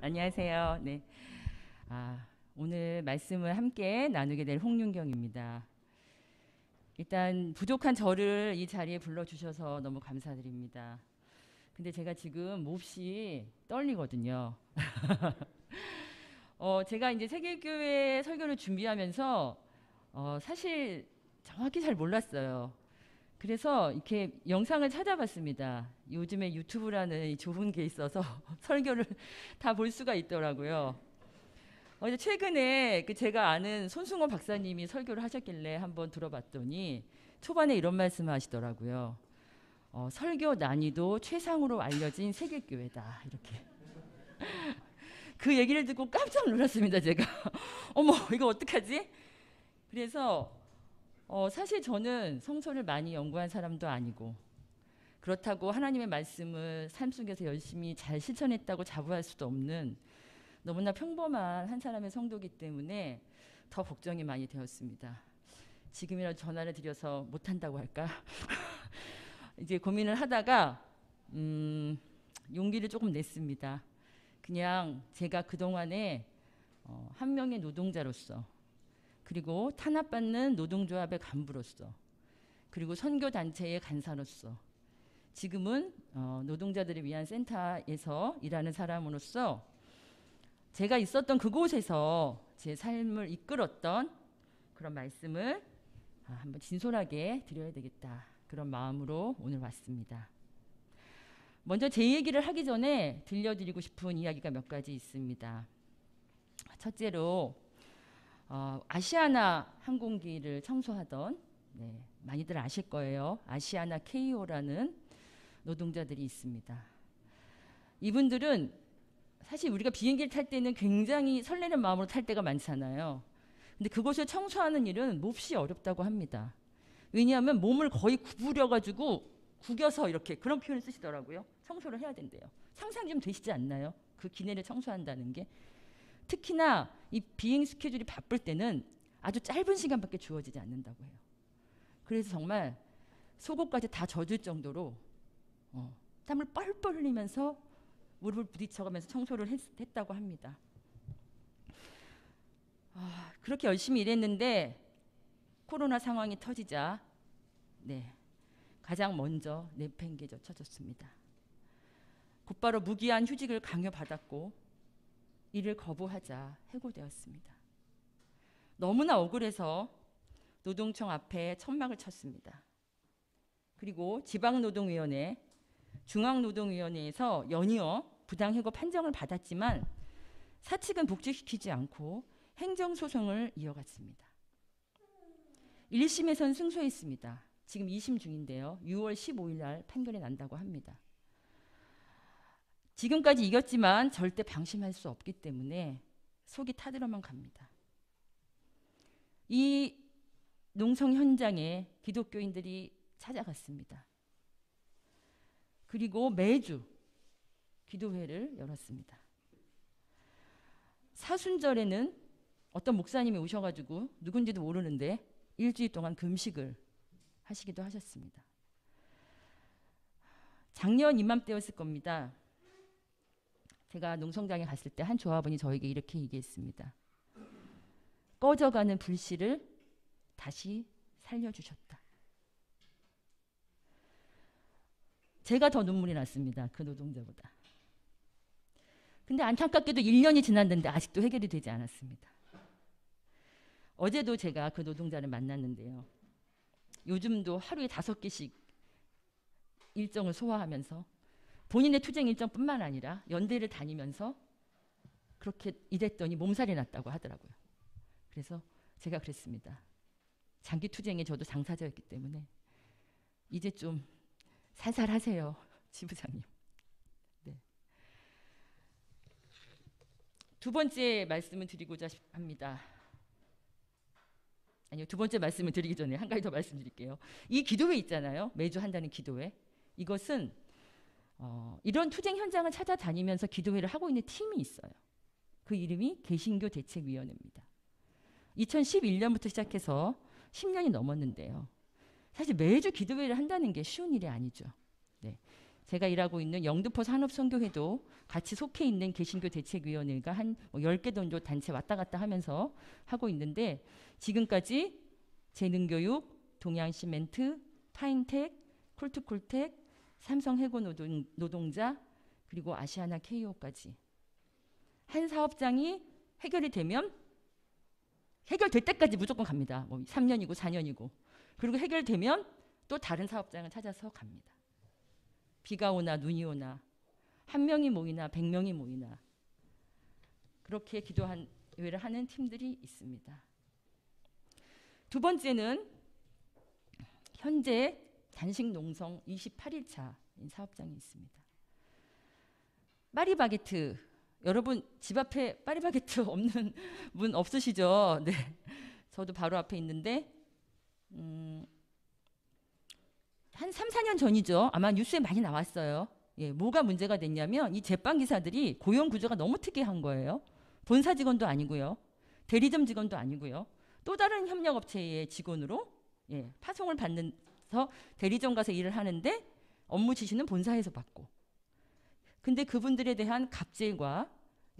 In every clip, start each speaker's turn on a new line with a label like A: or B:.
A: 안녕하세요. 네. 오늘 말씀을 함께 나누게 될 홍윤경입니다. 일단 부족한 저를 이 자리에 불러주셔서 너무 감사드립니다. 근데 제가 지금 몹시 떨리거든요. 제가 이제 세계교회 설교를 준비하면서 사실 정확히 잘 몰랐어요. 그래서 이렇게 영상을 찾아봤습니다. 요즘에 유튜브라는 이 좋은 게 있어서 설교를 다 볼 수가 있더라고요. 이제 최근에 그 제가 아는 손승호 박사님이 설교를 하셨길래 한번 들어봤더니 초반에 이런 말씀을 하시더라고요. 설교 난이도 최상으로 알려진 세계교회다. 이렇게. 그 얘기를 듣고 깜짝 놀랐습니다, 제가. 어머, 이거 어떡하지? 그래서 사실 저는 성서를 많이 연구한 사람도 아니고 그렇다고 하나님의 말씀을 삶 속에서 열심히 잘 실천했다고 자부할 수도 없는 너무나 평범한 한 사람의 성도이기 때문에 더 걱정이 많이 되었습니다. 지금이라도 전화를 드려서 못한다고 할까? 이제 고민을 하다가 용기를 조금 냈습니다. 그냥 제가 그동안에 한 명의 노동자로서 그리고 탄압받는 노동조합의 간부로서 그리고 선교단체의 간사로서 지금은 노동자들을 위한 센터에서 일하는 사람으로서 제가 있었던 그곳에서 제 삶을 이끌었던 그런 말씀을 한번 진솔하게 드려야 되겠다. 그런 마음으로 오늘 왔습니다. 먼저 제 얘기를 하기 전에 들려드리고 싶은 이야기가 몇 가지 있습니다. 첫째로 아시아나 항공기를 청소하던 많이들 아실 거예요. 아시아나 KO라는 노동자들이 있습니다. 이분들은 사실 우리가 비행기를 탈 때는 굉장히 설레는 마음으로 탈 때가 많잖아요. 근데 그것을 청소하는 일은 몹시 어렵다고 합니다. 왜냐하면 몸을 거의 구부려가지고 구겨서 이렇게 그런 표현을 쓰시더라고요. 청소를 해야 된대요. 상상 좀 되시지 않나요? 그 기내를 청소한다는 게. 특히나 이 비행 스케줄이 바쁠 때는 아주 짧은 시간밖에 주어지지 않는다고 해요. 그래서 정말 속옷까지 다 젖을 정도로 땀을 뻘뻘 흘리면서 무릎을 부딪혀가면서 청소를 했다고 합니다. 그렇게 열심히 일했는데 코로나 상황이 터지자 가장 먼저 내팽개쳐 쳐졌습니다. 곧바로 무기한 휴직을 강요받았고 일을 거부하자 해고되었습니다. 너무나 억울해서 노동청 앞에 천막을 쳤습니다. 그리고 지방노동위원회, 중앙노동위원회에서 연이어 부당해고 판정을 받았지만 사측은 복직시키지 않고 행정소송을 이어갔습니다. 1심에선 승소했습니다. 지금 2심 중인데요. 6월 15일 날 판결이 난다고 합니다. 지금까지 이겼지만 절대 방심할 수 없기 때문에 속이 타들어만 갑니다. 이 농성 현장에 기독교인들이 찾아갔습니다. 그리고 매주 기도회를 열었습니다. 사순절에는 어떤 목사님이 오셔가지고 누군지도 모르는데 일주일 동안 금식을 하시기도 하셨습니다. 작년 이맘때였을 겁니다. 제가 농성장에 갔을 때 한 조합원이 저에게 이렇게 얘기했습니다. 꺼져가는 불씨를 다시 살려주셨다. 제가 더 눈물이 났습니다. 그 노동자보다. 근데 안타깝게도 1년이 지났는데 아직도 해결이 되지 않았습니다. 어제도 제가 그 노동자를 만났는데요. 요즘도 하루에 5개씩 일정을 소화하면서 본인의 투쟁 일정뿐만 아니라 연대를 다니면서 그렇게 일했더니 몸살이 났다고 하더라고요. 그래서 제가 그랬습니다. 장기 투쟁에 저도 당사자였기 때문에 이제 좀 살살 하세요, 지부장님. 네. 두 번째 말씀을 드리고자 합니다. 아니요, 두 번째 말씀을 드리기 전에 한 가지 더 말씀드릴게요. 이 기도회 있잖아요. 매주 한다는 기도회. 이것은 이런 투쟁 현장을 찾아다니면서 기도회를 하고 있는 팀이 있어요. 그 이름이 개신교 대책위원회입니다. 2011년부터 시작해서 10년이 넘었는데요. 사실 매주 기도회를 한다는 게 쉬운 일이 아니죠. 제가 일하고 있는 영등포 산업선교회도 같이 속해 있는 개신교 대책위원회가 한 10개 정도 단체 왔다 갔다 하면서 하고 있는데, 지금까지 재능교육, 동양시멘트, 파인텍, 콜트콜텍, 삼성해고 노동자, 그리고 아시아나 KO까지 한 사업장이 해결이 되면 해결될 때까지 무조건 갑니다. 뭐 3년이고 4년이고. 그리고 해결되면 또 다른 사업장을 찾아서 갑니다. 비가 오나 눈이 오나, 한 명이 모이나 100명이 모이나, 그렇게 기도회를 하는 팀들이 있습니다. 두 번째는 현재 단식농성 28일차 사업장이 있습니다. 파리바게트, 여러분 집 앞에 파리바게트 없는 분 없으시죠? 네, 저도 바로 앞에 있는데 한 3, 4년 전이죠. 아마 뉴스에 많이 나왔어요. 예, 뭐가 문제가 됐냐면 이 제빵 기사들이 고용 구조가 너무 특이한 거예요. 본사 직원도 아니고요. 대리점 직원도 아니고요. 또 다른 협력업체의 직원으로 파송을 받는서 대리점 가서 일을 하는데 업무 지시는 본사에서 받고. 근데 그분들에 대한 갑질과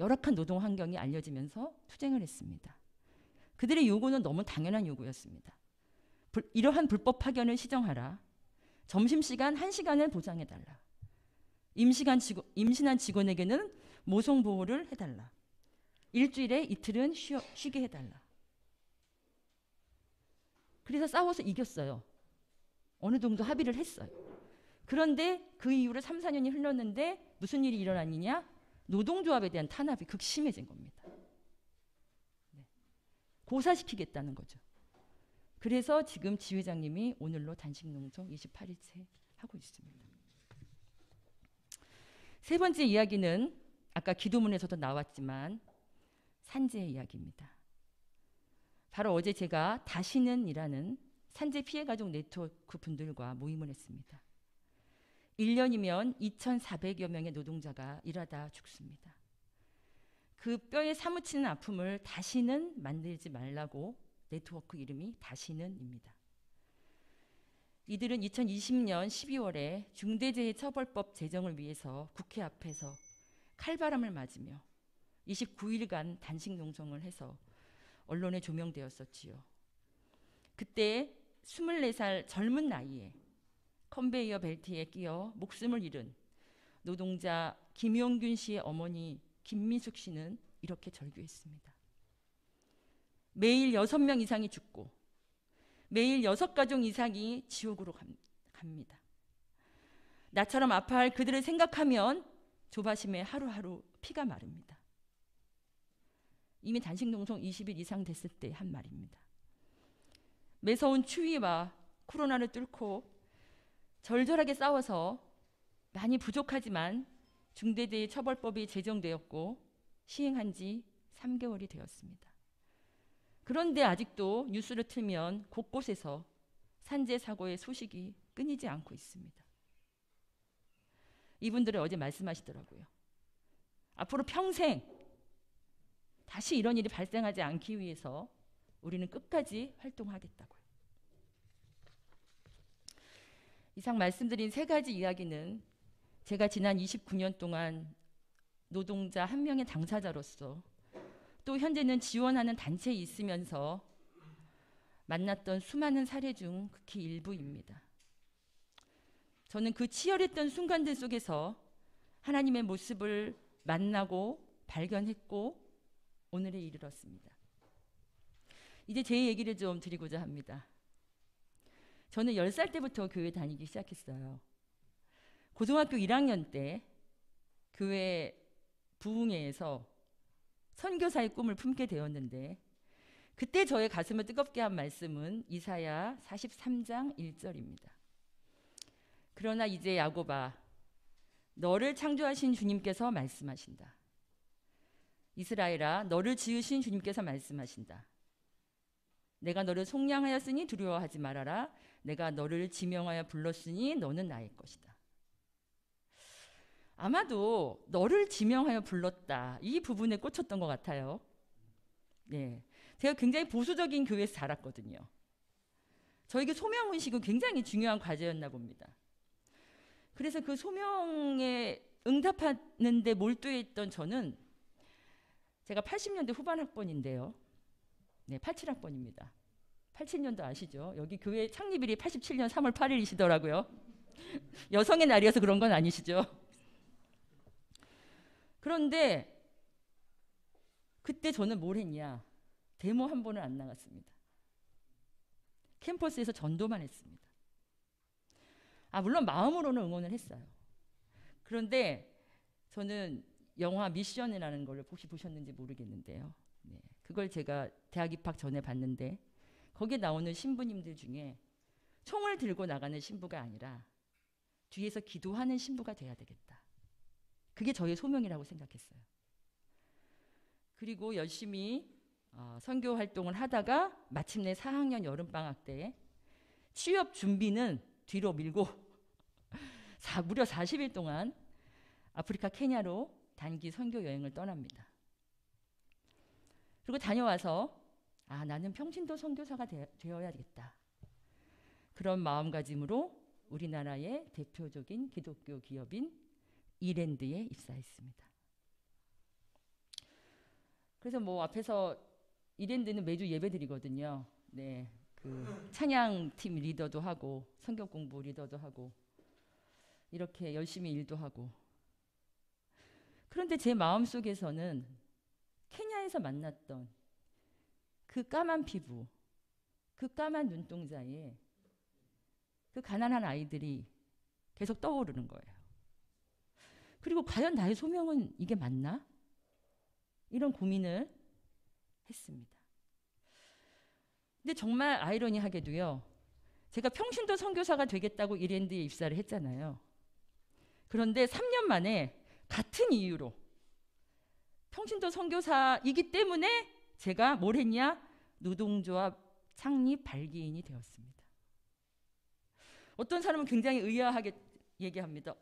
A: 열악한 노동 환경이 알려지면서 투쟁을 했습니다. 그들의 요구는 너무 당연한 요구였습니다. 이러한 불법 파견을 시정하라. 점심시간 1시간을 보장해달라. 임신한 직원에게는 모성보호를 해달라. 일주일에 이틀은 쉬게 해달라. 그래서 싸워서 이겼어요. 어느 정도 합의를 했어요. 그런데 그 이후로 3, 4년이 흘렀는데 무슨 일이 일어났느냐? 노동조합에 대한 탄압이 극심해진 겁니다. 네. 고사시키겠다는 거죠. 그래서 지금 지회장님이 오늘로 단식농성 28일째 하고 있습니다. 세 번째 이야기는 아까 기도문에서도 나왔지만 산재의 이야기입니다. 바로 어제 제가 다시는이라는 산재 피해가족 네트워크 분들과 모임을 했습니다. 1년이면 2,400여 명의 노동자가 일하다 죽습니다. 그 뼈에 사무치는 아픔을 다시는 만들지 말라고 네트워크 이름이 다시는입니다. 이들은 2020년 12월에 중대재해처벌법 제정을 위해서 국회 앞에서 칼바람을 맞으며 29일간 단식농성을 해서 언론에 조명되었었지요. 그때 24살 젊은 나이에 컨베이어 벨트에 끼어 목숨을 잃은 노동자 김용균 씨의 어머니 김미숙 씨는 이렇게 절규했습니다. 매일 6명 이상이 죽고 매일 6가족 이상이 지옥으로 갑니다. 나처럼 아파할 그들을 생각하면 조바심에 하루하루 피가 마릅니다. 이미 단식농성 20일 이상 됐을 때 한 말입니다. 매서운 추위와 코로나를 뚫고 절절하게 싸워서 많이 부족하지만 중대재해처벌법이 제정되었고 시행한 지 3개월이 되었습니다. 그런데 아직도 뉴스를 틀면 곳곳에서 산재 사고의 소식이 끊이지 않고 있습니다. 이분들은 어제 말씀하시더라고요. 앞으로 평생 다시 이런 일이 발생하지 않기 위해서 우리는 끝까지 활동하겠다고요. 이상 말씀드린 세 가지 이야기는 제가 지난 29년 동안 노동자 한 명의 당사자로서 또 현재는 지원하는 단체에 있으면서 만났던 수많은 사례 중 극히 일부입니다. 저는 그 치열했던 순간들 속에서 하나님의 모습을 만나고 발견했고 오늘에 이르렀습니다. 이제 제 얘기를 좀 드리고자 합니다. 저는 10살 때부터 교회 다니기 시작했어요. 고등학교 1학년 때 교회 부흥회에서 선교사의 꿈을 품게 되었는데 그때 저의 가슴을 뜨겁게 한 말씀은 이사야 43장 1절입니다. 그러나 이제 야곱아 너를 창조하신 주님께서 말씀하신다. 이스라엘아 너를 지으신 주님께서 말씀하신다. 내가 너를 속량하였으니 두려워하지 말아라. 내가 너를 지명하여 불렀으니 너는 나의 것이다. 아마도 너를 지명하여 불렀다. 이 부분에 꽂혔던 것 같아요. 네, 제가 굉장히 보수적인 교회에서 자랐거든요. 저에게 소명의식은 굉장히 중요한 과제였나 봅니다. 그래서 그 소명에 응답하는 데 몰두해 있던 저는 제가 80년대 후반 학번인데요. 네, 87학번입니다. 87년도 아시죠? 여기 교회 창립일이 87년 3월 8일이시더라고요. 여성의 날이어서 그런 건 아니시죠? 그런데 그때 저는 뭘 했냐? 데모 한 번은 안 나갔습니다. 캠퍼스에서 전도만 했습니다. 물론 마음으로는 응원을 했어요. 그런데 저는 영화 미션이라는 걸 혹시 보셨는지 모르겠는데요. 네, 그걸 제가 대학 입학 전에 봤는데 거기에 나오는 신부님들 중에 총을 들고 나가는 신부가 아니라 뒤에서 기도하는 신부가 돼야 되겠다. 그게 저의 소명이라고 생각했어요. 그리고 열심히 선교 활동을 하다가 마침내 4학년 여름방학 때 취업 준비는 뒤로 밀고 무려 40일 동안 아프리카 케냐로 단기 선교 여행을 떠납니다. 그리고 다녀와서 나는 평신도 선교사가 되어야겠다. 그런 마음가짐으로 우리나라의 대표적인 기독교 기업인 이랜드에 입사했습니다. 그래서 앞에서 이랜드는 매주 예배드리거든요. 네, 그 찬양팀 리더도 하고 성경 공부 리더도 하고 이렇게 열심히 일도 하고. 그런데 제 마음속에서는 케냐에서 만났던 그 까만 피부, 그 까만 눈동자에 그 가난한 아이들이 계속 떠오르는 거예요. 그리고 과연 나의 소명은 이게 맞나? 이런 고민을 했습니다. 근데 정말 아이러니하게도요. 제가 평신도 선교사가 되겠다고 이랜드에 입사를 했잖아요. 그런데 3년 만에 같은 이유로 평신도 선교사이기 때문에 제가 뭘 했냐? 노동조합 창립 발기인이 되었습니다. 어떤 사람은 굉장히 의아하게 얘기합니다.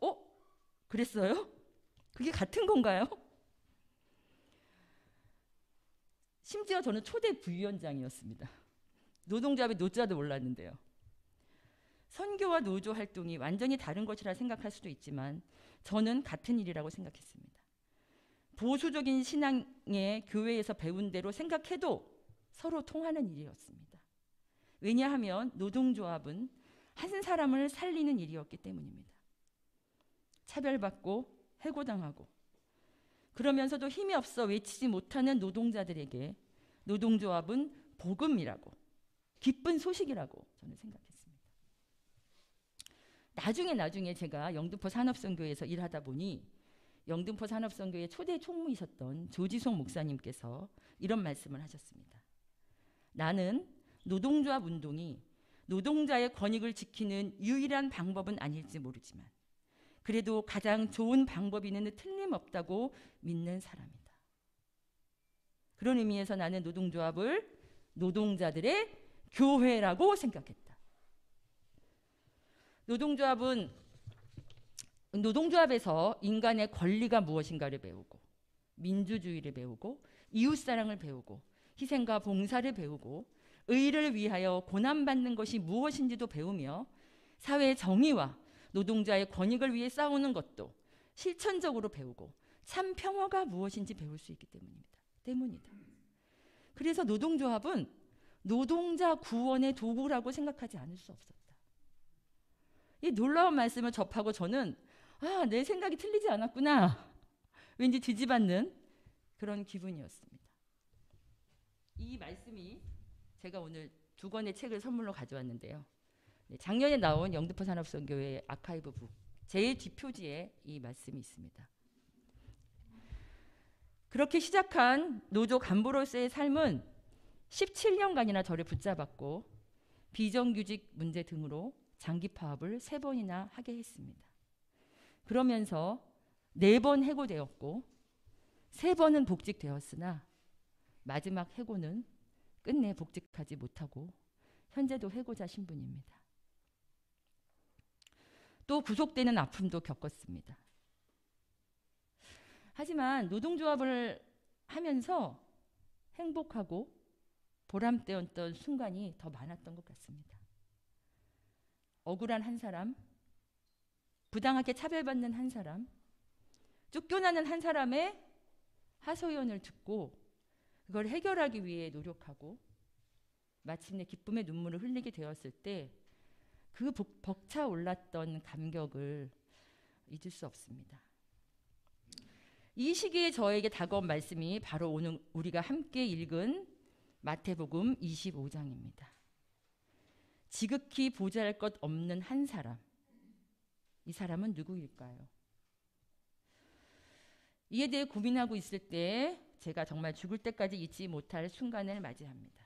A: 그랬어요? 그게 같은 건가요? 심지어 저는 초대 부위원장이었습니다. 노동조합의 노자도 몰랐는데요. 선교와 노조 활동이 완전히 다른 것이라 생각할 수도 있지만 저는 같은 일이라고 생각했습니다. 보수적인 신앙의 교회에서 배운 대로 생각해도 서로 통하는 일이었습니다. 왜냐하면 노동조합은 한 사람을 살리는 일이었기 때문입니다. 차별받고 해고당하고 그러면서도 힘이 없어 외치지 못하는 노동자들에게 노동조합은 복음이라고 기쁜 소식이라고 저는 생각했습니다. 나중에 제가 영등포 산업선교회에서 일하다 보니 영등포 산업선교회 초대 총무이셨던 조지송 목사님께서 이런 말씀을 하셨습니다. 나는 노동조합 운동이 노동자의 권익을 지키는 유일한 방법은 아닐지 모르지만 그래도 가장 좋은 방법이는 틀림없다고 믿는 사람이다. 그런 의미에서 나는 노동조합을 노동자들의 교회라고 생각했다. 노동조합에서 인간의 권리가 무엇인가를 배우고 민주주의를 배우고 이웃사랑을 배우고 희생과 봉사를 배우고 의를 위하여 고난받는 것이 무엇인지도 배우며 사회의 정의와 노동자의 권익을 위해 싸우는 것도 실천적으로 배우고 참 평화가 무엇인지 배울 수 있기 때문이다. 그래서 노동조합은 노동자 구원의 도구라고 생각하지 않을 수 없었다. 이 놀라운 말씀을 접하고 저는 내 생각이 틀리지 않았구나. 왠지 뒤집어쓰는 그런 기분이었습니다. 이 말씀이 제가 오늘 2권의 책을 선물로 가져왔는데요. 작년에 나온 영등포 산업선교회 아카이브 북 제일 뒷표지에 이 말씀이 있습니다. 그렇게 시작한 노조 간부로서의 삶은 17년간이나 저를 붙잡았고 비정규직 문제 등으로 장기 파업을 3번이나 하게 했습니다. 그러면서 4번 해고되었고 3번은 복직되었으나 마지막 해고는 끝내 복직하지 못하고 현재도 해고자 신분입니다. 또 구속되는 아픔도 겪었습니다. 하지만 노동조합을 하면서 행복하고 보람되었던 순간이 더 많았던 것 같습니다. 억울한 한 사람, 부당하게 차별받는 한 사람, 쫓겨나는 한 사람의 하소연을 듣고 그걸 해결하기 위해 노력하고 마침내 기쁨의 눈물을 흘리게 되었을 때 그 벅차 올랐던 감격을 잊을 수 없습니다. 이 시기에 저에게 다가온 말씀이 바로 오늘 우리가 함께 읽은 마태복음 25장입니다. 지극히 보잘것 없는 한 사람. 이 사람은 누구일까요? 이에 대해 고민하고 있을 때 제가 정말 죽을 때까지 잊지 못할 순간을 맞이합니다.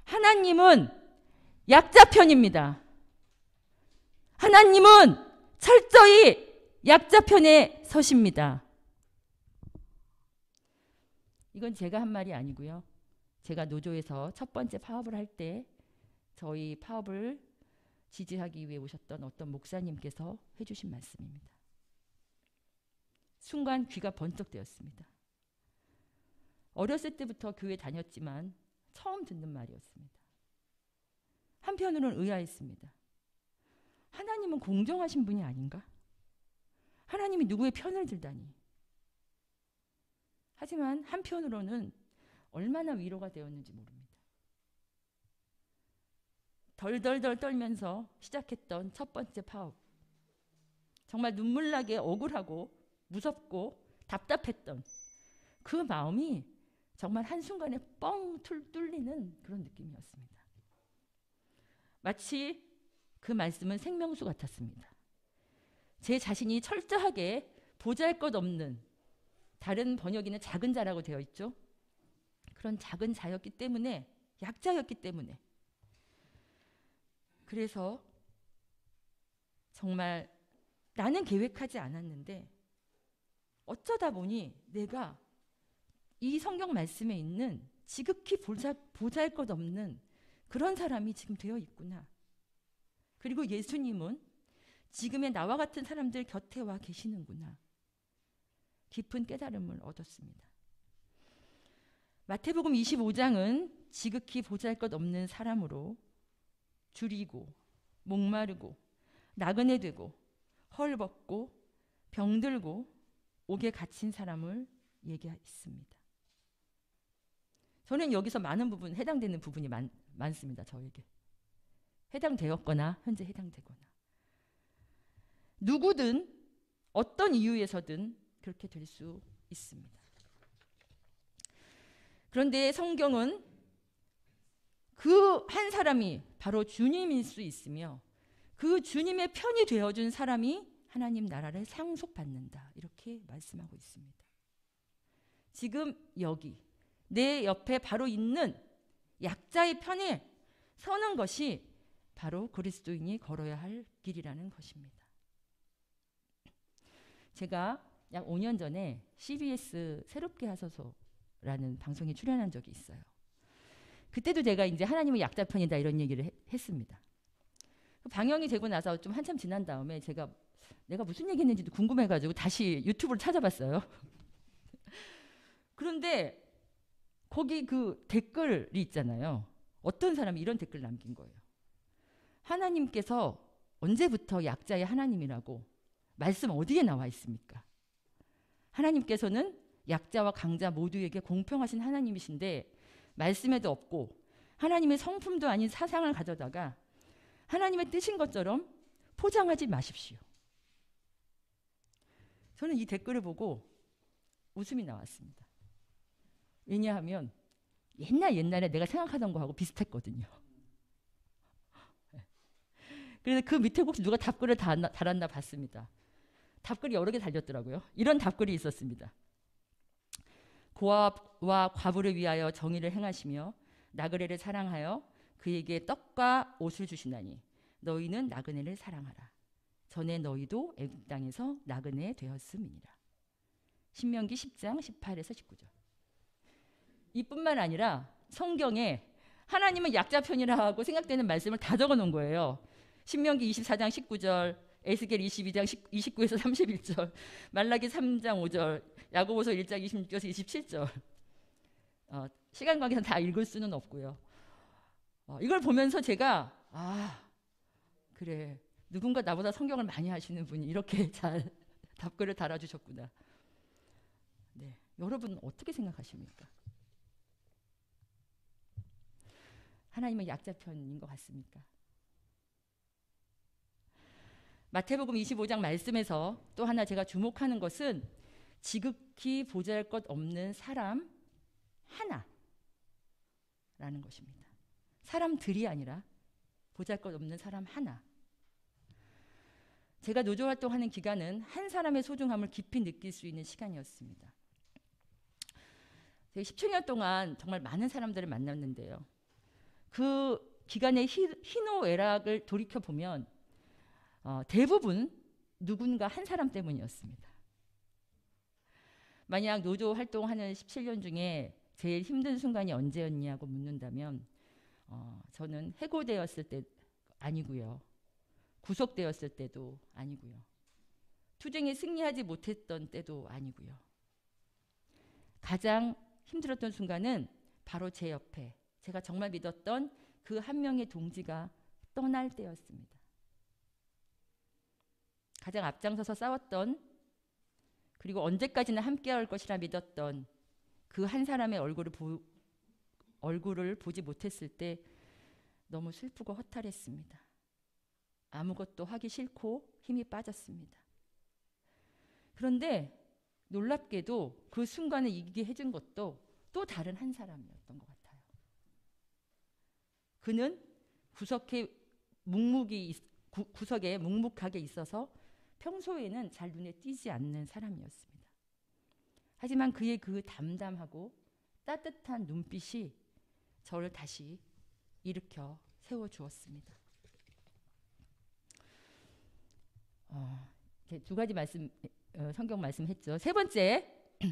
A: 하나님은 약자 편입니다. 하나님은 철저히 약자 편에 서십니다. 이건 제가 한 말이 아니고요. 제가 노조에서 첫 번째 파업을 할 때 저희 파업을 지지하기 위해 오셨던 어떤 목사님께서 해주신 말씀입니다. 순간 귀가 번쩍 뜨였습니다. 어렸을 때부터 교회 다녔지만 처음 듣는 말이었습니다. 한편으로는 의아했습니다. 하나님은 공정하신 분이 아닌가? 하나님이 누구의 편을 들다니. 하지만 한편으로는 얼마나 위로가 되었는지 모릅니다. 덜덜덜 떨면서 시작했던 첫 번째 파업. 정말 눈물나게 억울하고 무섭고 답답했던 그 마음이 정말 한순간에 뻥 뚫리는 그런 느낌이었습니다. 마치 그 말씀은 생명수 같았습니다. 제 자신이 철저하게 보잘것없는, 다른 번역에는 작은 자라고 되어 있죠. 그런 작은 자였기 때문에, 약자였기 때문에, 그래서 정말 나는 계획하지 않았는데 어쩌다 보니 내가 이 성경 말씀에 있는 지극히 보잘것없는 그런 사람이 지금 되어 있구나. 그리고 예수님은 지금의 나와 같은 사람들 곁에 와 계시는구나. 깊은 깨달음을 얻었습니다. 마태복음 25장은 지극히 보잘것없는 사람으로 줄이고 목마르고 나그네 되고 헐벗고 병들고 옥에 갇힌 사람을 얘기했습니다. 저는 여기서 많은 부분, 해당되는 부분이 많습니다. 저에게. 해당되었거나 현재 해당되거나. 누구든 어떤 이유에서든 그렇게 될 수 있습니다. 그런데 성경은 그 한 사람이 바로 주님일 수 있으며 그 주님의 편이 되어준 사람이 하나님 나라를 상속받는다. 이렇게 말씀하고 있습니다. 지금 여기 내 옆에 바로 있는 약자의 편에 서는 것이 바로 그리스도인이 걸어야 할 길이라는 것입니다. 제가 약 5년 전에 CBS 새롭게 하소서라는 방송에 출연한 적이 있어요. 그때도 제가 이제 하나님은 약자 편이다 이런 얘기를 했습니다. 방영이 되고 나서 좀 한참 지난 다음에 내가 무슨 얘기했는지도 궁금해가지고 다시 유튜브를 찾아봤어요. 그런데 거기 그 댓글이 있잖아요. 어떤 사람이 이런 댓글 남긴 거예요. 하나님께서 언제부터 약자의 하나님이라고 말씀 어디에 나와 있습니까? 하나님께서는 약자와 강자 모두에게 공평하신 하나님이신데 말씀에도 없고 하나님의 성품도 아닌 사상을 가져다가 하나님의 뜻인 것처럼 포장하지 마십시오. 저는 이 댓글을 보고 웃음이 나왔습니다. 왜냐하면 옛날에 내가 생각하던 거하고 비슷했거든요. 그래서 그 밑에 혹시 누가 답글을 달았나 봤습니다. 답글이 여러 개 달렸더라고요. 이런 답글이 있었습니다. 고아와 과부를 위하여 정의를 행하시며 나그네를 사랑하여 그에게 떡과 옷을 주시나니 너희는 나그네를 사랑하라. 전에 너희도 애굽 땅에서 나그네 되었음이니라. 신명기 10장 18에서 19절. 이뿐만 아니라 성경에 하나님은 약자 편이라고 생각되는 말씀을 다 적어놓은 거예요. 신명기 24장 19절, 에스겔 22장 29에서 31절, 말라기 3장 5절, 야고보서 1장 26에서 27절. 시간 관계상 다 읽을 수는 없고요. 이걸 보면서 제가 그래, 누군가 나보다 성경을 많이 하시는 분이 이렇게 잘 답글을 달아주셨구나. 네, 여러분 어떻게 생각하십니까? 하나님은 약자편인 것 같습니까? 마태복음 25장 말씀에서 또 하나 제가 주목하는 것은 지극히 보잘것없는 사람 하나라는 것입니다. 사람들이 아니라 보잘것없는 사람 하나. 제가 노조 활동하는 기간은 한 사람의 소중함을 깊이 느낄 수 있는 시간이었습니다. 제가 17년 동안 정말 많은 사람들을 만났는데요. 그 기간의 희노애락을 돌이켜보면 대부분 누군가 한 사람 때문이었습니다. 만약 노조 활동하는 17년 중에 제일 힘든 순간이 언제였냐고 묻는다면 저는 해고되었을 때 아니고요. 구속되었을 때도 아니고요. 투쟁에 승리하지 못했던 때도 아니고요. 가장 힘들었던 순간은 바로 제 옆에 제가 정말 믿었던 그 한 명의 동지가 떠날 때였습니다. 가장 앞장서서 싸웠던, 그리고 언제까지나 함께할 것이라 믿었던 그 한 사람의 얼굴을 보지 못했을 때 너무 슬프고 허탈했습니다. 아무것도 하기 싫고 힘이 빠졌습니다. 그런데 놀랍게도 그 순간을 이기게 해준 것도 또 다른 한 사람이었던 것 같아요. 그는 구석에 묵묵하게 있어서 평소에는 잘 눈에 띄지 않는 사람이었습니다. 하지만 그의 그 담담하고 따뜻한 눈빛이 저를 다시 일으켜 세워주었습니다. 두 가지 말씀, 성경 말씀했죠. 세 번째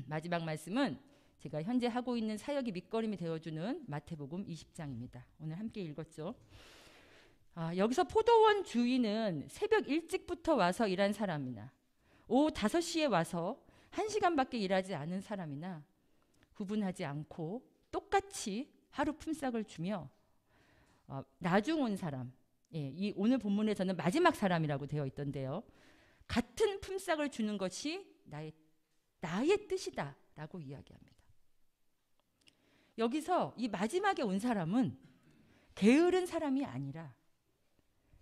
A: 마지막 말씀은 제가 현재 하고 있는 사역의 밑거름이 되어주는 마태복음 20장입니다. 오늘 함께 읽었죠. 여기서 포도원 주인은 새벽 일찍부터 와서 일한 사람이나 오후 5시에 와서 1시간밖에 일하지 않은 사람이나 구분하지 않고 똑같이 하루 품삯을 주며 나중 온 사람, 이 오늘 본문에서는 마지막 사람이라고 되어 있던데요. 같은 품삯을 주는 것이 나의 뜻이다라고 이야기합니다. 여기서 이 마지막에 온 사람은 게으른 사람이 아니라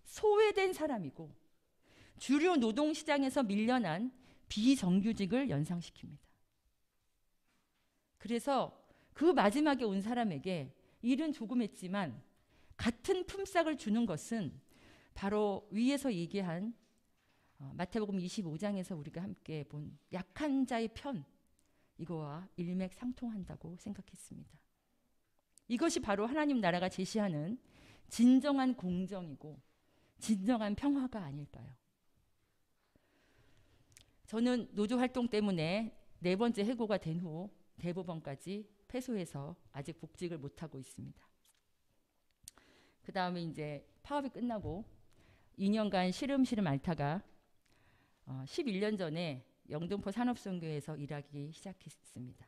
A: 소외된 사람이고 주류 노동시장에서 밀려난 비정규직을 연상시킵니다. 그래서 그 마지막에 온 사람에게 일은 조금 했지만 같은 품삯을 주는 것은 바로 위에서 얘기한 마태복음 25장에서 우리가 함께 본 약한 자의 편, 이거와 일맥상통한다고 생각했습니다. 이것이 바로 하나님 나라가 제시하는 진정한 공정이고 진정한 평화가 아닐까요? 저는 노조 활동 때문에 4번째 해고가 된 후 대법원까지 패소해서 아직 복직을 못하고 있습니다. 그 다음에 이제 파업이 끝나고 2년간 시름시름 앓다가 11년 전에 영등포 산업선교회에서 일하기 시작했습니다.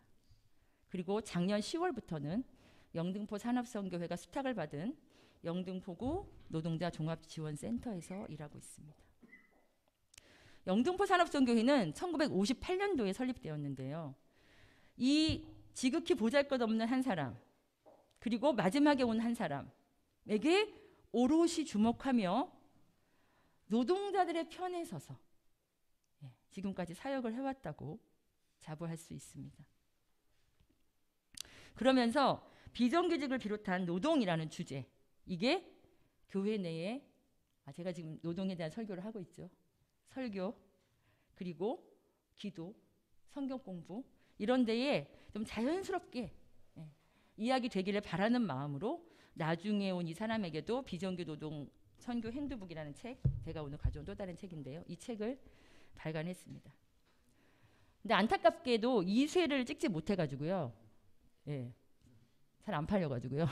A: 그리고 작년 10월부터는 영등포 산업선교회가 수탁을 받은 영등포구 노동자 종합지원센터에서 일하고 있습니다. 영등포 산업선교회는 1958년도에 설립되었는데요. 이 지극히 보잘것없는 한 사람, 그리고 마지막에 온 한 사람에게 오롯이 주목하며 노동자들의 편에 서서 지금까지 사역을 해왔다고 자부할 수 있습니다. 그러면서 비정규직을 비롯한 노동이라는 주제, 이게 교회 내에 제가 지금 노동에 대한 설교를 하고 있죠. 설교, 그리고 기도, 성경 공부 이런 데에 좀 자연스럽게 이야기 되기를 바라는 마음으로 나중에 온 이 사람에게도 비정규 노동 선교 핸드북이라는 책, 제가 오늘 가져온 또 다른 책인데요. 이 책을 발간했습니다. 근데 안타깝게도 2쇄를 찍지 못해가지고요. 잘 안 팔려가지고요.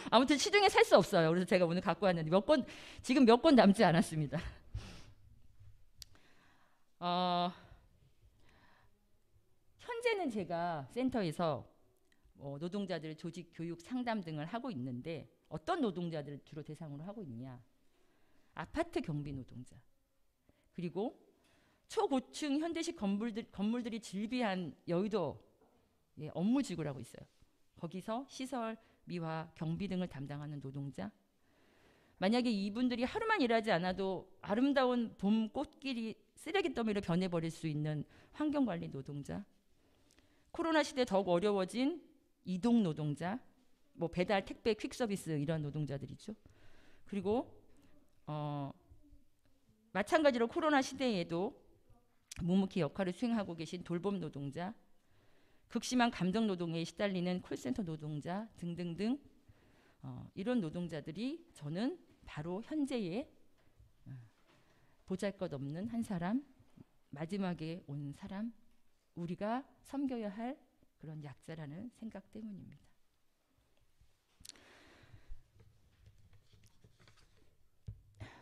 A: 아무튼 시중에 살 수 없어요. 그래서 제가 오늘 갖고 왔는데 지금 몇 권 남지 않았습니다. 현재는 제가 센터에서 노동자들 조직 교육 상담 등을 하고 있는데 어떤 노동자들을 주로 대상으로 하고 있냐? 아파트 경비 노동자, 그리고 초고층 현대식 건물들이 즐비한 여의도 업무직을 하고 있어요. 거기서 시설, 미화, 경비 등을 담당하는 노동자. 만약에 이분들이 하루만 일하지 않아도 아름다운 봄 꽃길이 쓰레기 더미로 변해버릴 수 있는 환경관리 노동자. 코로나 시대 더욱 어려워진 이동 노동자, 뭐 배달, 택배, 퀵서비스 이런 노동자들이죠. 그리고 마찬가지로 코로나 시대에도 묵묵히 역할을 수행하고 계신 돌봄 노동자, 극심한 감정 노동에 시달리는 콜센터 노동자 등등등 이런 노동자들이 저는 바로 현재의 보잘것없는 한 사람, 마지막에 온 사람, 우리가 섬겨야 할 그런 약자라는 생각 때문입니다.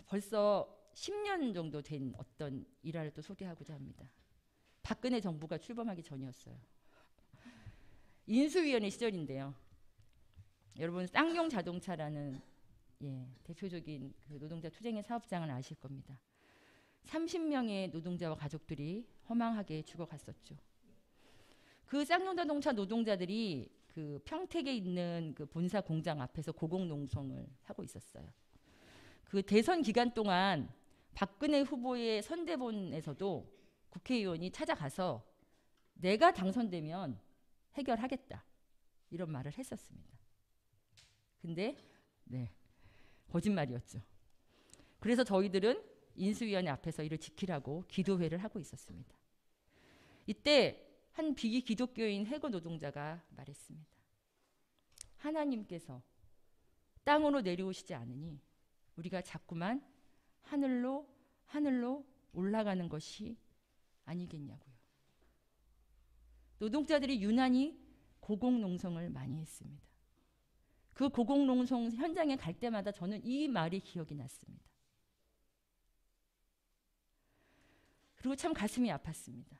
A: 벌써 10년 정도 된 어떤 일화를 또 소개하고자 합니다. 박근혜 정부가 출범하기 전이었어요. 인수위원회 시절인데요. 여러분 쌍용 자동차라는 대표적인 그 노동자 투쟁의 사업장을 아실 겁니다. 30명의 노동자와 가족들이 허망하게 죽어갔었죠. 그 쌍용 자동차 노동자들이 그 평택에 있는 그 본사 공장 앞에서 고공농성을 하고 있었어요. 그 대선 기간 동안 박근혜 후보의 선대본에서도 국회의원이 찾아가서 내가 당선되면 해결하겠다 이런 말을 했었습니다. 근데 거짓말이었죠. 그래서 저희들은 인수위원회 앞에서 이를 지키라고 기도회를 하고 있었습니다. 이때 한 비기독교인 해고 노동자가 말했습니다. 하나님께서 땅으로 내려오시지 않으니 우리가 자꾸만 하늘로 올라가는 것이 아니겠냐고요. 노동자들이 유난히 고공농성을 많이 했습니다. 그 고공농성 현장에 갈 때마다 저는 이 말이 기억이 났습니다. 그리고 참 가슴이 아팠습니다.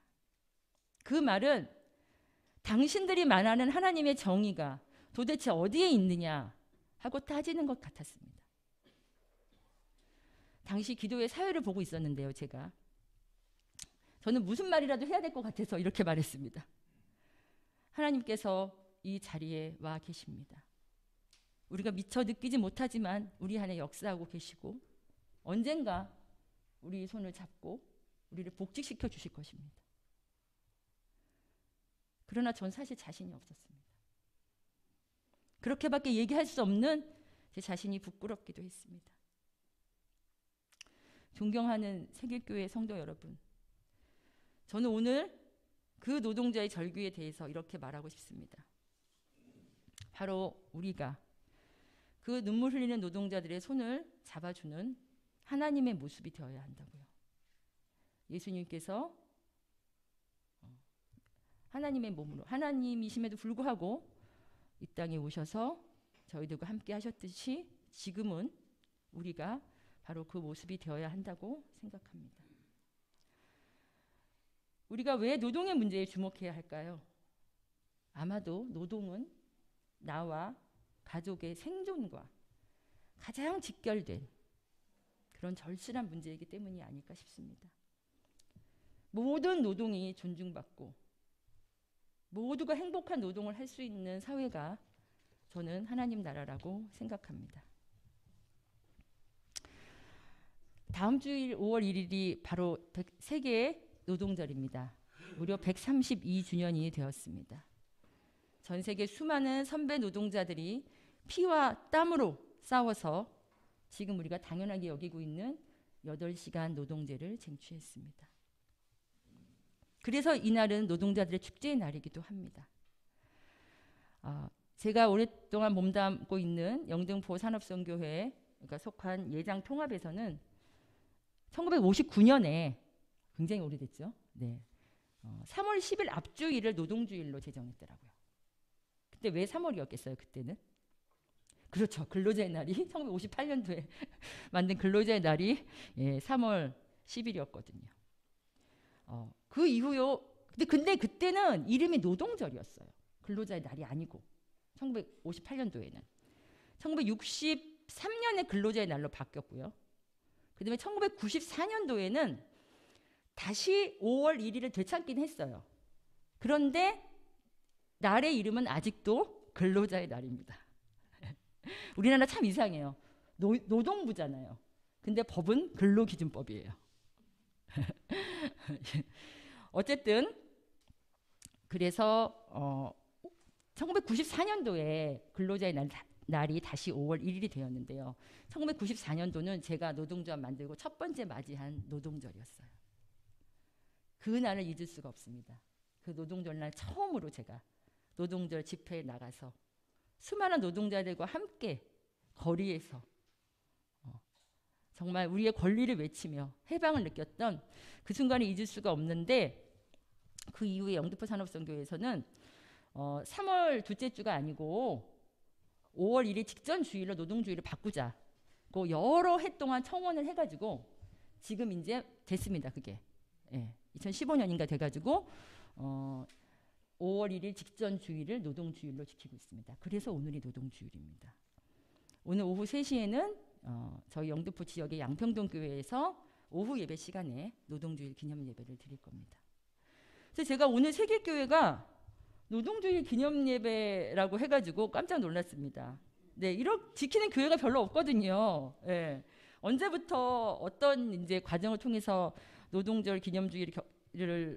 A: 그 말은 당신들이 말하는 하나님의 정의가 도대체 어디에 있느냐 하고 따지는 것 같았습니다. 당시 기도회 사회를 보고 있었는데요. 저는 무슨 말이라도 해야 될 것 같아서 이렇게 말했습니다. 하나님께서 이 자리에 와 계십니다. 우리가 미처 느끼지 못하지만 우리 안에 역사하고 계시고 언젠가 우리 손을 잡고 우리를 복직시켜 주실 것입니다. 그러나 전 사실 자신이 없었습니다. 그렇게밖에 얘기할 수 없는 제 자신이 부끄럽기도 했습니다. 존경하는 세길교회 성도 여러분, 저는 오늘 그 노동자의 절규에 대해서 이렇게 말하고 싶습니다. 바로 우리가 그 눈물 흘리는 노동자들의 손을 잡아주는 하나님의 모습이 되어야 한다고요. 예수님께서 하나님의 몸으로 하나님이심에도 불구하고 이 땅에 오셔서 저희들과 함께 하셨듯이 지금은 우리가 바로 그 모습이 되어야 한다고 생각합니다. 우리가 왜 노동의 문제에 주목해야 할까요? 아마도 노동은 나와 가족의 생존과 가장 직결된 그런 절실한 문제이기 때문이 아닐까 싶습니다. 모든 노동이 존중받고 모두가 행복한 노동을 할 수 있는 사회가 저는 하나님 나라라고 생각합니다. 다음 주일 5월 1일이 바로 세계 노동절입니다. 무려 132주년이 되었습니다. 전 세계 수많은 선배 노동자들이 피와 땀으로 싸워서 지금 우리가 당연하게 여기고 있는 8시간 노동제를 쟁취했습니다. 그래서 이날은 노동자들의 축제의 날이기도 합니다. 제가 오랫동안 몸담고 있는 영등포 산업선교회에 속한 예장 통합에서는 1959년에 굉장히 오래됐죠. 3월 10일 앞주일을 노동주일로 제정했더라고요. 그때 왜 3월이었겠어요, 그때는? 그렇죠. 근로자의 날이 1958년도에 만든 근로자의 날이 3월 10일이었거든요. 그 이후요. 근데 그때는 이름이 노동절이었어요. 근로자의 날이 아니고 1958년도에는 1963년에 근로자의 날로 바뀌었고요. 그다음에 1994년도에는 다시 5월 1일을 되찾긴 했어요. 그런데 날의 이름은 아직도 근로자의 날입니다. 우리나라 참 이상해요. 노동부잖아요. 근데 법은 근로기준법이에요. 어쨌든 그래서 1994년도에 근로자의 날이 다시 5월 1일이 되었는데요. 1994년도는 제가 노동조합 만들고 첫 번째 맞이한 노동절이었어요. 그 날을 잊을 수가 없습니다. 그 노동절 날 처음으로 제가 노동절 집회에 나가서 수많은 노동자들과 함께 거리에서 정말 우리의 권리를 외치며 해방을 느꼈던 그 순간을 잊을 수가 없는데, 그 이후에 영등포 산업선교회에서는 3월 둘째 주가 아니고 5월 1일 직전 주일로 노동주의를 바꾸자고 여러 해 동안 청원을 해가지고 지금 이제 됐습니다. 그게 2015년인가 돼가지고 5월 1일 직전 주일을 노동주일로 지키고 있습니다. 그래서 오늘이 노동주일입니다. 오늘 오후 3시에는 저희 영등포 지역의 양평동 교회에서 오후 예배 시간에 노동주일 기념 예배를 드릴 겁니다. 그래서 제가 오늘 세계교회가 노동주일 기념 예배라고 해가지고 깜짝 놀랐습니다. 네, 이렇게 지키는 교회가 별로 없거든요. 네. 언제부터 어떤 이제 과정을 통해서 노동절 기념주일을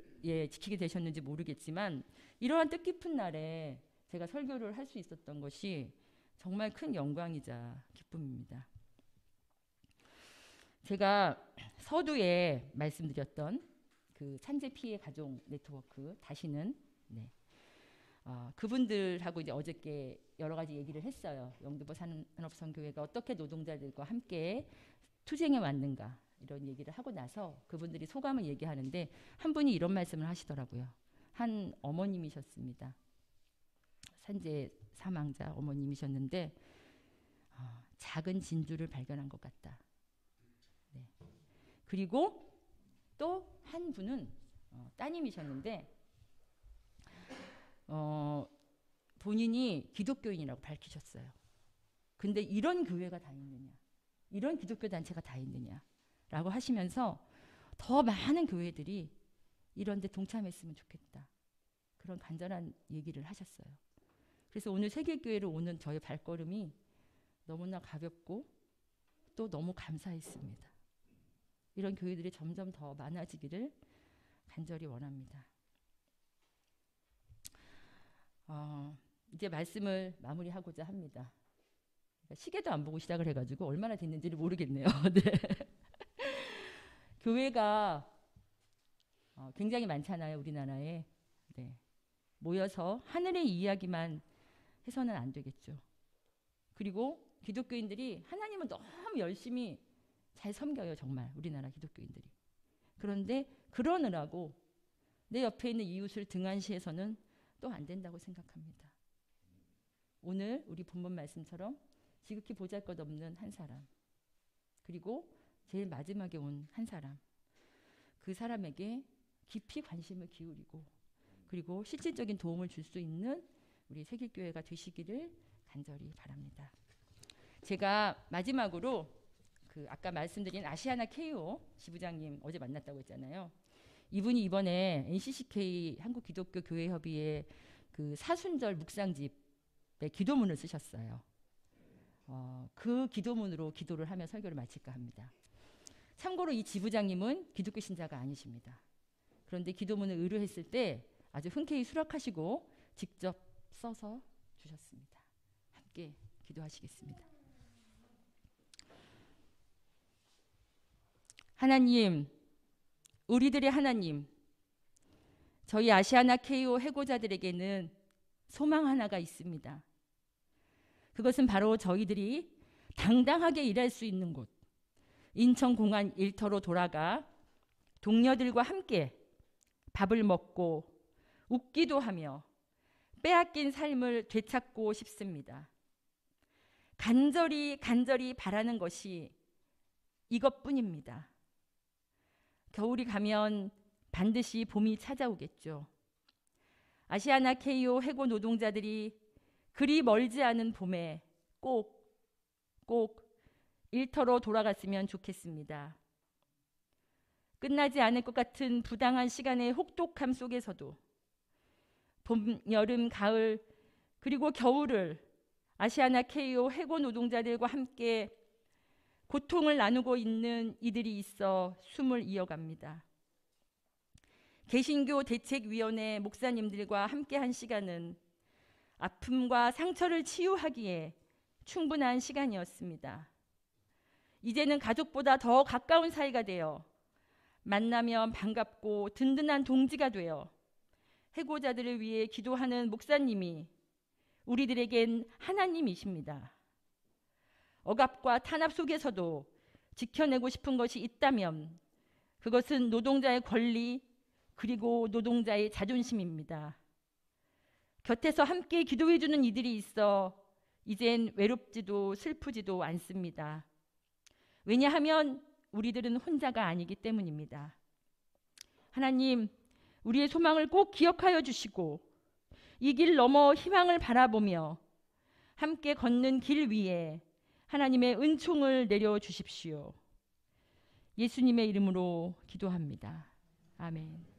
A: 지키게 되셨는지 모르겠지만, 이러한 뜻깊은 날에 제가 설교를 할 수 있었던 것이 정말 큰 영광이자 기쁨입니다. 제가 서두에 말씀드렸던 그 산재 피해 가족 네트워크 다시는 그분들하고 이제 어저께 여러 가지 얘기를 했어요. 영등포 산업선교회가 어떻게 노동자들과 함께 투쟁해 왔는가 이런 얘기를 하고 나서 그분들이 소감을 얘기하는데, 한 분이 이런 말씀을 하시더라고요. 한 어머님이셨습니다. 산재 사망자 어머님이셨는데 작은 진주를 발견한 것 같다. 네. 그리고 또 한 분은 따님이셨는데 본인이 기독교인이라고 밝히셨어요. 근데 이런 교회가 다 있느냐, 이런 기독교 단체가 다 있느냐라고 하시면서 더 많은 교회들이 이런 데 동참했으면 좋겠다, 그런 간절한 얘기를 하셨어요. 그래서 오늘 세계교회로 오는 저의 발걸음이 너무나 가볍고 또 너무 감사했습니다. 이런 교회들이 점점 더 많아지기를 간절히 원합니다. 이제 말씀을 마무리하고자 합니다. 시계도 안 보고 시작을 해가지고 얼마나 됐는지를 모르겠네요. 네. 교회가 굉장히 많잖아요, 우리나라에. 네. 모여서 하늘의 이야기만 해서는 안 되겠죠. 그리고 기독교인들이 하나님을 너무 열심히 잘 섬겨요, 정말 우리나라 기독교인들이. 그런데 그러느라고 내 옆에 있는 이웃을 등한시해서는 또 안 된다고 생각합니다. 오늘 우리 본문 말씀처럼 지극히 보잘것없는 한 사람, 그리고 제일 마지막에 온 한 사람, 그 사람에게 깊이 관심을 기울이고 그리고 실질적인 도움을 줄 수 있는 우리 세길교회가 되시기를 간절히 바랍니다. 제가 마지막으로 그 아까 말씀드린 아시아나 KO 지부장님 어제 만났다고 했잖아요. 이분이 이번에 NCCK 한국기독교교회협의회 그 사순절 묵상집에 기도문을 쓰셨어요. 그 기도문으로 기도를 하며 설교를 마칠까 합니다. 참고로 이 지부장님은 기독교 신자가 아니십니다. 그런데 기도문을 의뢰했을 때 아주 흔쾌히 수락하시고 직접 써서 주셨습니다. 함께 기도하시겠습니다. 하나님, 우리들의 하나님, 저희 아시아나 KO 해고자들에게는 소망 하나가 있습니다. 그것은 바로 저희들이 당당하게 일할 수 있는 곳, 인천공안 일터로 돌아가 동료들과 함께 밥을 먹고 웃기도 하며 빼앗긴 삶을 되찾고 싶습니다. 간절히 바라는 것이 이것뿐입니다. 겨울이 가면 반드시 봄이 찾아오겠죠. 아시아나 KO 해고 노동자들이 그리 멀지 않은 봄에 꼭 일터로 돌아갔으면 좋겠습니다. 끝나지 않을 것 같은 부당한 시간의 혹독함 속에서도 봄, 여름, 가을 그리고 겨울을 아시아나 KO 해고 노동자들과 함께 고통을 나누고 있는 이들이 있어 숨을 이어갑니다. 개신교 대책위원회 목사님들과 함께한 시간은 아픔과 상처를 치유하기에 충분한 시간이었습니다. 이제는 가족보다 더 가까운 사이가 되어 만나면 반갑고 든든한 동지가 되어 해고자들을 위해 기도하는 목사님이 우리들에겐 하나님이십니다. 억압과 탄압 속에서도 지켜내고 싶은 것이 있다면 그것은 노동자의 권리 그리고 노동자의 자존심입니다. 곁에서 함께 기도해주는 이들이 있어 이젠 외롭지도 슬프지도 않습니다. 왜냐하면 우리들은 혼자가 아니기 때문입니다. 하나님, 우리의 소망을 꼭 기억하여 주시고 이 길 넘어 희망을 바라보며 함께 걷는 길 위에 하나님의 은총을 내려 주십시오. 예수님의 이름으로 기도합니다. 아멘.